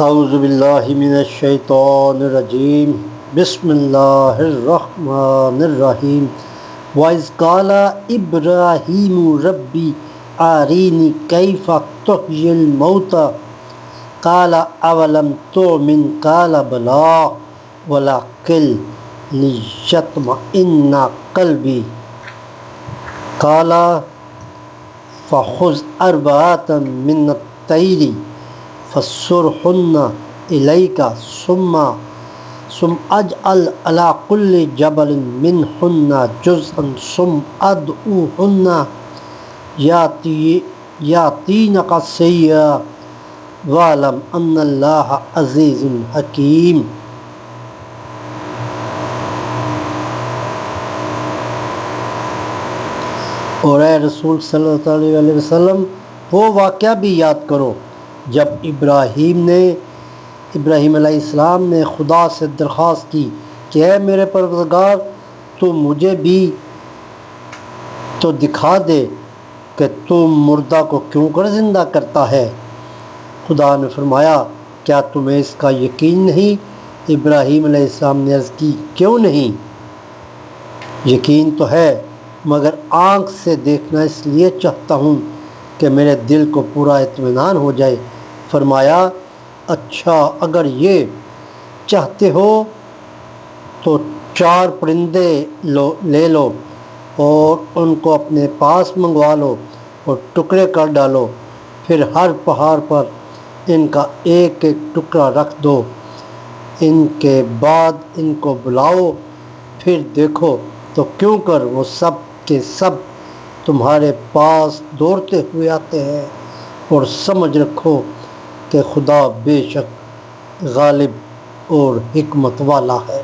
اعوذ باللہ من الشیطان الرجیم بسم اللہ الرحمن الرحیم وَإِذْ قَالَ إِبْرَاهِيمُ رَبِّ أَرِنِي كَيْفَ تُحْيِي الْمَوْتَى قَالَ أَوَلَمْ تُؤْمِنْ قَالَ بَلَىٰ وَلَٰكِنْ لِيَطْمَئِنَّ قَلْبِي قَالَ فَخُذْ أَرْبَعَةً مِنَ الطَّيْرِ فَصُرْهُنَّ إِلَيْكَ ثُمَّ اجْعَلْ عَلَىٰ كُلِّ جَبَلٍ مِّنْهُنَّ جُزْءًا ثُمَّ ادْعُهُنَّ يَأْتِينَكَ سَعْيًا وَاعْلَمْ أَنَّ اللَّهَ عَزِيزٌ حَكِيمٌ۔ اور اے رسول صلی اللہ علیہ وسلم وہ واقعہ بھی یاد کرو جب ابراہیم علیہ السلام نے خدا سے درخواست کی کہ اے میرے پروردگار تو مجھے بھی تو دکھا دے کہ تو مردہ کو کیوں کر زندہ کرتا ہے۔ خدا نے فرمایا کیا تمہیں اس کا یقین نہیں؟ ابراہیم علیہ السلام نے عرض کی کیوں نہیں؟ یقین تو ہے مگر آنکھ سے دیکھنا اس لیے چاہتا ہوں کہ میرے دل کو پورا اطمینان ہو جائے۔ فرمایا اچھا اگر یہ چاہتے ہو تو 4 پرندے لے لو اور ان کو اپنے پاس منگوا لو اور ٹکڑے کر ڈالو، پھر ہر پہاڑ پر ان کا ایک ایک ٹکڑا رکھ دو، ان کے بعد ان کو بلاؤ، پھر دیکھو تو کیوں کر وہ سب کے سب تمہارے پاس دوڑتے ہوئے آتے ہیں، اور سمجھ رکھو کہ خدا بے شک غالب اور حکمت والا ہے۔